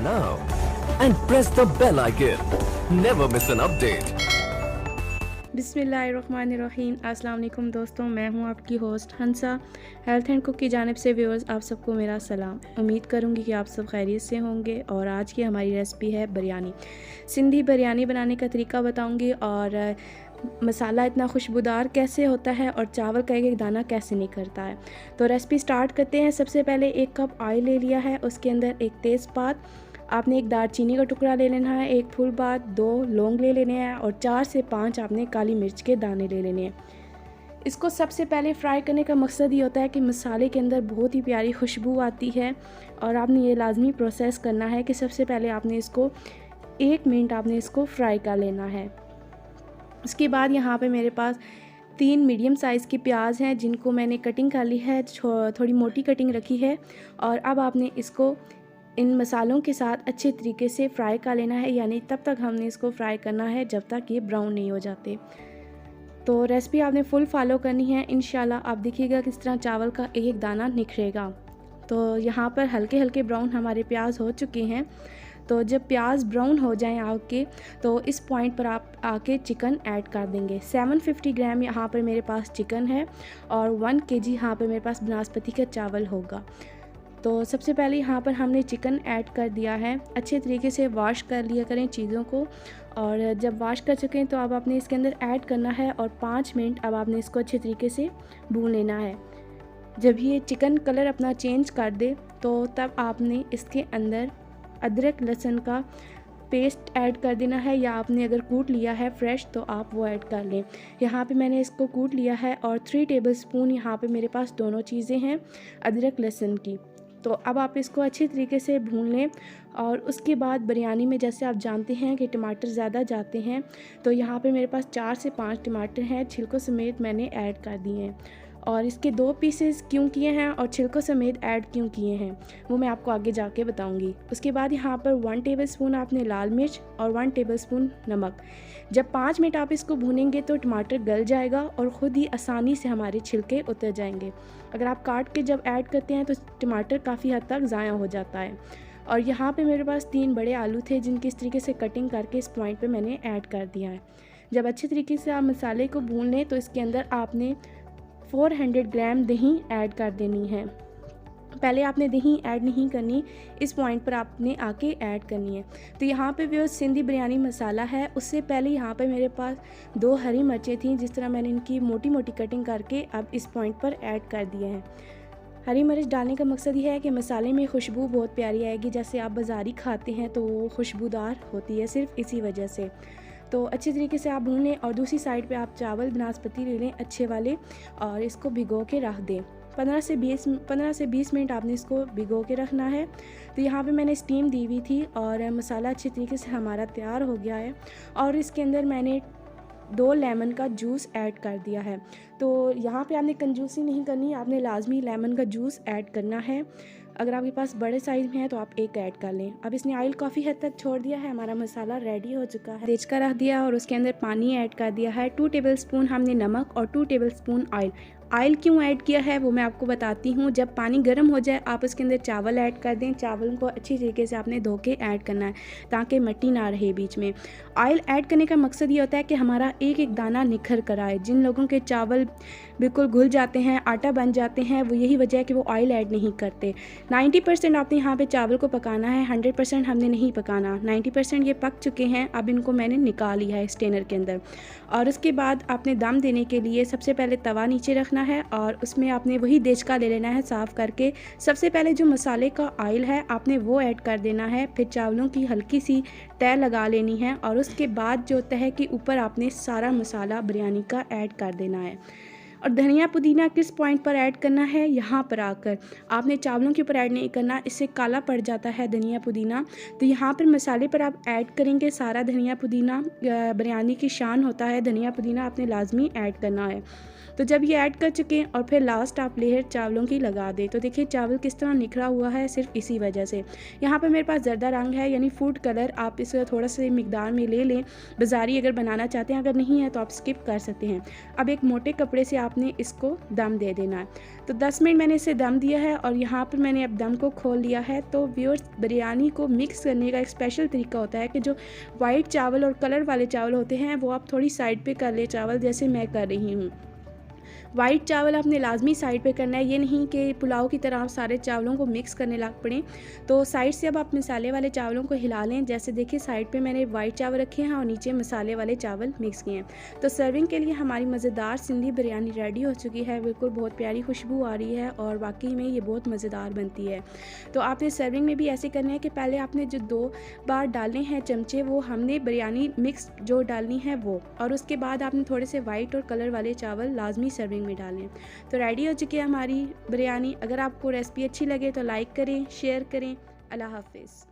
now and press the bell icon. Never miss an update. बिस्मिल्लाहिर्रहमानिर्रहीम। अस्सलाम वालेकुम दोस्तों, मैं हूं आपकी host Hansa. Health and cook की जानिब से व्यूअर्स आप सबको मेरा सलाम। उम्मीद करूंगी कि आप सब खैरियत से होंगे। और आज की हमारी रेसिपी है बिरयानी। सिंधी बिरयानी बनाने का तरीका बताऊंगी और मसाला इतना खुशबूदार कैसे होता है और चावल का एक एक दाना कैसे निकलता है। तो रेसिपी स्टार्ट करते हैं। सबसे पहले 1 कप ऑयल ले लिया है, उसके अंदर एक तेज़पात, आपने एक दालचीनी का टुकड़ा ले लेना है, 1 फुल बात, 2 लौंग ले लेने हैं और 4 से 5 आपने काली मिर्च के दाने ले लेने हैं। इसको सबसे पहले फ्राई करने का मकसद ये होता है कि मसाले के अंदर बहुत ही प्यारी खुशबू आती है और आपने ये लाजमी प्रोसेस करना है कि सबसे पहले आपने इसको 1 मिनट आपने इसको फ्राई कर लेना है। उसके बाद यहाँ पे मेरे पास 3 मीडियम साइज़ की प्याज हैं जिनको मैंने कटिंग कर ली है, थोड़ी मोटी कटिंग रखी है। और अब आपने इसको इन मसालों के साथ अच्छे तरीके से फ्राई कर लेना है, यानी तब तक हमने इसको फ्राई करना है जब तक ये ब्राउन नहीं हो जाते। तो रेसिपी आपने फुल फॉलो करनी है। इंशाल्लाह आप देखिएगा किस तरह चावल का एक एक दाना निखरेगा। तो यहाँ पर हल्के हल्के ब्राउन हमारे प्याज हो चुके हैं। तो जब प्याज ब्राउन हो जाएं आपके, तो इस पॉइंट पर आप आके चिकन ऐड कर देंगे। 750 ग्राम यहाँ पर मेरे पास चिकन है और 1 केजी यहाँ पर मेरे पास बासमती का चावल होगा। तो सबसे पहले यहाँ पर हमने चिकन ऐड कर दिया है। अच्छे तरीके से वॉश कर लिया करें चीज़ों को। और जब वॉश कर चुकें तो अब आपने इसके अंदर ऐड करना है और 5 मिनट अब आपने इसको अच्छे तरीके से भून लेना है। जब ये चिकन कलर अपना चेंज कर दे तो तब आपने इसके अंदर अदरक लहसुन का पेस्ट ऐड कर देना है, या आपने अगर कूट लिया है फ्रेश तो आप वो ऐड कर लें। यहाँ पे मैंने इसको कूट लिया है और 3 टेबलस्पून यहाँ पे मेरे पास दोनों चीज़ें हैं अदरक लहसुन की। तो अब आप इसको अच्छी तरीके से भून लें। और उसके बाद बिरयानी में जैसे आप जानते हैं कि टमाटर ज़्यादा जाते हैं, तो यहाँ पे मेरे पास 4 से 5 टमाटर हैं, छिलकों समेत मैंने ऐड कर दिए हैं। और इसके 2 पीसेस क्यों किए हैं और छिलकों समेत ऐड क्यों किए हैं वो मैं आपको आगे जाके बताऊंगी। उसके बाद यहाँ पर 1 टेबलस्पून आपने लाल मिर्च और 1 टेबलस्पून नमक। जब 5 मिनट आप इसको भूनेंगे तो टमाटर गल जाएगा और ख़ुद ही आसानी से हमारे छिलके उतर जाएंगे। अगर आप काट के जब ऐड करते हैं तो टमाटर काफ़ी हद तक ज़ाया हो जाता है। और यहाँ पे मेरे पास 3 बड़े आलू थे जिनकी इस तरीके से कटिंग करके इस पॉइंट पे मैंने ऐड कर दिया है। जब अच्छे तरीके से आप मसाले को भून लें तो इसके अंदर आपने 400 ग्राम दही ऐड कर देनी है। पहले आपने दही ऐड नहीं करनी, इस पॉइंट पर आपने आके ऐड करनी है। तो यहाँ पे जो सिंधी बिरयानी मसाला है उससे पहले यहाँ पे मेरे पास 2 हरी मिर्चें थी, जिस तरह मैंने इनकी मोटी मोटी कटिंग करके अब इस पॉइंट पर ऐड कर दिए हैं। हरी मिर्च डालने का मकसद ये है कि मसाले में खुशबू बहुत प्यारी आएगी, जैसे आप बाज़ारी खाते हैं तो वो खुशबूदार होती है, सिर्फ इसी वजह से। तो अच्छे तरीके से आप भून लें और दूसरी साइड पे आप चावल बासमती ले लें अच्छे वाले और इसको भिगो के रख दें। 15 से 20 मिनट आपने इसको भिगो के रखना है। तो यहाँ पे मैंने स्टीम दी हुई थी और मसाला अच्छे तरीके से हमारा तैयार हो गया है। और इसके अंदर मैंने 2 लेमन का जूस ऐड कर दिया है। तो यहाँ पे आपने कंजूसी नहीं करनी, आपने लाजमी लेमन का जूस ऐड करना है। अगर आपके पास बड़े साइज़ में है तो आप 1 ऐड कर लें। अब इसने ऑयल काफ़ी हद तक छोड़ दिया है, हमारा मसाला रेडी हो चुका है। तेज का रख दिया और उसके अंदर पानी ऐड कर दिया है। 2 टेबलस्पून हमने नमक और 2 टेबलस्पून ऑयल। ऑयल क्यों ऐड किया है वो मैं आपको बताती हूँ। जब पानी गर्म हो जाए आप उसके अंदर चावल ऐड कर दें। चावल को अच्छी तरीके से आपने धो के ऐड करना है ताकि मिट्टी ना रहे बीच में। ऑयल ऐड करने का मकसद ये होता है कि हमारा एक एक दाना निखर कर आए। जिन लोगों के चावल बिल्कुल घुल जाते हैं, आटा बन जाते हैं, वो यही वजह है कि वो ऑयल ऐड नहीं करते। 90% आपने यहाँ पे चावल को पकाना है, 100% हमने नहीं पकाना। 90% ये पक चुके हैं, अब इनको मैंने निकाल लिया है स्टेनर के अंदर। और उसके बाद आपने दम देने के लिए सबसे पहले तवा नीचे रखना है और उसमें आपने वही देचका ले लेना है साफ़ करके। सबसे पहले जो मसाले का ऑयल है आपने वो ऐड कर देना है, फिर चावलों की हल्की सी तह लगा लेनी है और उसके बाद जो तह के ऊपर आपने सारा मसाला बिरयानी का ऐड कर देना है। और धनिया पुदीना किस पॉइंट पर ऐड करना है, यहाँ पर आकर आपने चावलों के ऊपर ऐड नहीं करना, इससे काला पड़ जाता है धनिया पुदीना। तो यहाँ पर मसाले पर आप ऐड करेंगे सारा धनिया पुदीना। बिरयानी की शान होता है, धनिया पुदीना आपने लाजमी ऐड करना है। तो जब ये ऐड कर चुके और फिर लास्ट आप लेयर चावलों की लगा दें। तो देखिए चावल किस तरह निखरा हुआ है सिर्फ इसी वजह से। यहाँ पर मेरे पास ज़र्दा रंग है यानी फूड कलर, आप इसे थोड़ा सा मिकदार में ले लें, बाज़ारी अगर बनाना चाहते हैं, अगर नहीं है तो आप स्किप कर सकते हैं। अब एक मोटे कपड़े से आपने इसको दम दे देना है। तो 10 मिनट मैंने इसे दम दिया है और यहाँ पर मैंने अब दम को खोल लिया है। तो व्यूअर्स, बिरयानी को मिक्स करने का एक स्पेशल तरीका होता है कि जो वाइट चावल और कलर वाले चावल होते हैं वो आप थोड़ी साइड पे कर ले चावल, जैसे मैं कर रही हूँ। वाइट चावल आपने लाजमी साइड पे करना है, ये नहीं कि पुलाव की तरह आप सारे चावलों को मिक्स करने लग पड़ें। तो साइड से अब आप मसाले वाले चावलों को हिला लें। जैसे देखिए साइड पे मैंने वाइट चावल रखे हैं और नीचे मसाले वाले चावल मिक्स किए हैं। तो सर्विंग के लिए हमारी मज़ेदार सिंधी बिरयानी रेडी हो चुकी है। बिल्कुल बहुत प्यारी खुशबू आ रही है और वाकई में ये बहुत मज़ेदार बनती है। तो आपने सर्विंग में भी ऐसे करना है कि पहले आपने जो 2 बार डालने हैं चमचे, वो हमने बिरयानी मिक्स जो डालनी है वो, और उसके बाद आपने थोड़े से वाइट और कलर वाले चावल लाजमी सर्विंग में डालें। तो रेडी हो चुकी है हमारी बिरयानी। अगर आपको रेसिपी अच्छी लगे तो लाइक करें, शेयर करें। अल्लाह हाफिज़।